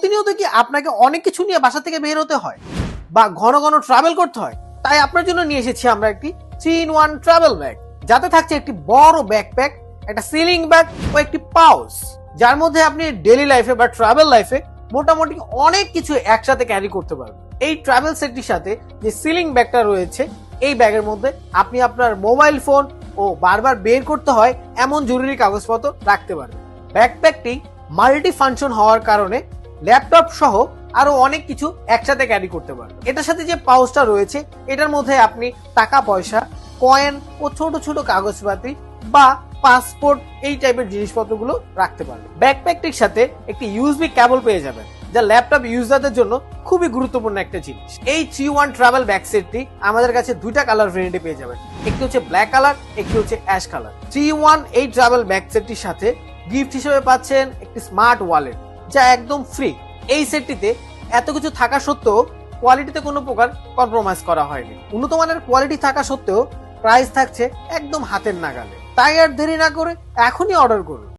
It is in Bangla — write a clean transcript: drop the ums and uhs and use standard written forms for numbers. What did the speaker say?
প্রতিনিয়ত কি আপনাকে অনেক কিছু নিয়ে বাসা থেকে বের হতে হয় বা ঘন ঘন ট্রাভেল করতে হয়? তাই আপনার জন্য নিয়ে এসেছি আমরা একটি 3-in-1 ট্রাভেল ব্যাগ, যাতে থাকছে একটি বড় ব্যাকপ্যাক, একটা সিলিং ব্যাগ ও একটি পাউচ, যার মধ্যে আপনি ডেইলি লাইফে বা ট্রাভেল লাইফে মোটামুটি অনেক কিছু একসাথে ক্যারি করতে পারবেন। এই ট্রাভেল সেটটির সাথে যে সিলিং ব্যাগটা রয়েছে, এই ব্যাগের মধ্যে আপনি আপনার মোবাইল ফোন ও বারবার বের করতে হয় এমন জরুরি কাগজপত্র রাখতে পারবেন। ব্যাকপ্যাকটি মাল্টি ফাংশন হওয়ার কারণে ল্যাপটপ সহ আরো অনেক কিছু একসাথে ক্যারি করতে পারবেন। এটার সাথে যে পাউচটা রয়েছে, এটার মধ্যে আপনি টাকা পয়সা, কয়েন ও ছোট ছোট কাগজপাতি বা পাসপোর্ট এই টাইপের জিনিসপত্রগুলো রাখতে পারবেন। ব্যাকপ্যাকটির সাথে একটি ইউএসবি কেবল পেয়ে যাবেন, যা ল্যাপটপ ইউজারদের জন্য খুবই গুরুত্বপূর্ণ একটা জিনিস। এই 3-in-1 ট্রাভেল ব্যাগ সেটটি আমাদের কাছে দুইটা কালার ভেরিয়েন্টে পেয়ে যাবেন, একটি হচ্ছে ব্ল্যাক কালার, একটি হচ্ছে অ্যাশ কালার। 3-in-1 এই ট্রাভেল ব্যাগ সেটটির সাথে গিফট হিসেবে পাচ্ছেন একটি স্মার্ট ওয়ালেট, যা একদম ফ্রি। এই সেটটিতে এত কিছু থাকা সত্ত্বেও কোয়ালিটিতে কোনো প্রকার কম্প্রোমাইজ করা হয়নি। উন্নত মানের কোয়ালিটি থাকা সত্ত্বেও প্রাইস থাকছে একদম হাতের নাগালে। তাই আর দেরি না করে এখনই অর্ডার করুন।